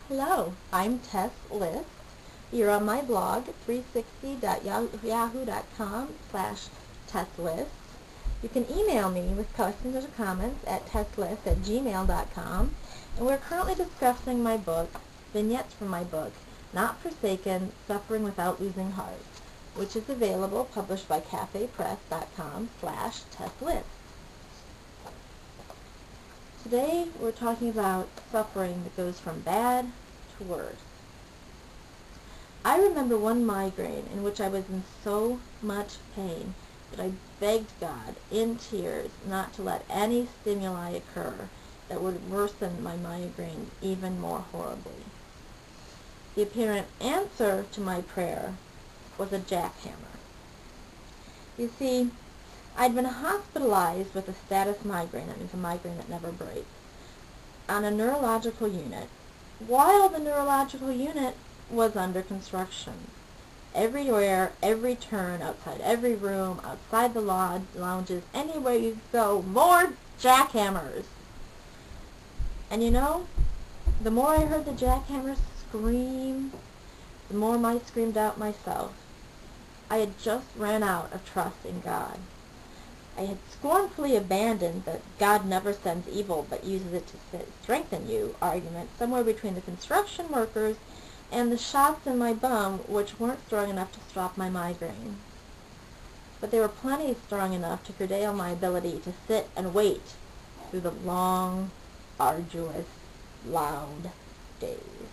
Hello, I'm Tess List. You're on my blog, 360.yahoo.com/tesslist. You can email me with questions or comments at tesslist@gmail.com. And we're currently discussing my book, Vignettes from my book, Not Forsaken, Suffering Without Losing Heart, which is available, published by cafepress.com/tesslist. Today we're talking about suffering that goes from bad to worse. I remember one migraine in which I was in so much pain that I begged God in tears not to let any stimuli occur that would worsen my migraine even more horribly. The apparent answer to my prayer was a jackhammer. You see, I'd been hospitalized with a status migraine, that means a migraine that never breaks, on a neurological unit, while the neurological unit was under construction. Everywhere, every turn, outside every room, outside the lounges, anywhere you go, more jackhammers. And you know, the more I heard the jackhammers scream, the more I screamed out myself. I had just ran out of trust in God. I had scornfully abandoned that God never sends evil but uses it to strengthen you argument somewhere between the construction workers and the shots in my bum, which weren't strong enough to stop my migraine. But they were plenty strong enough to curtail my ability to sit and wait through the long, arduous, loud days.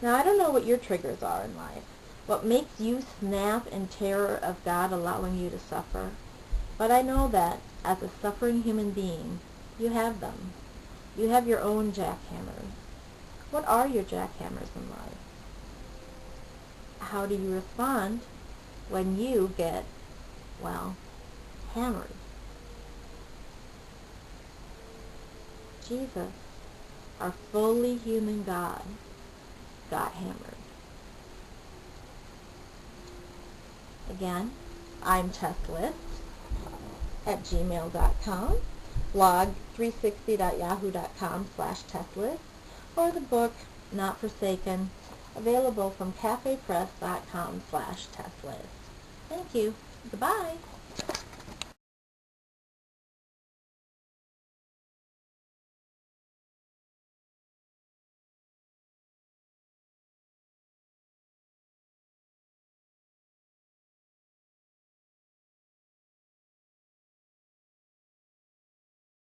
Now, I don't know what your triggers are in life, what makes you snap in terror of God allowing you to suffer. But I know that, as a suffering human being, you have them. You have your own jackhammers. What are your jackhammers in life? How do you respond when you get, well, hammered? Jesus, our fully human God, got hammered. Again, I'm Tesslist at gmail.com, blog 360.yahoo.com/tesslist, or the book Not Forsaken, available from cafepress.com/tesslist. Thank you. Goodbye.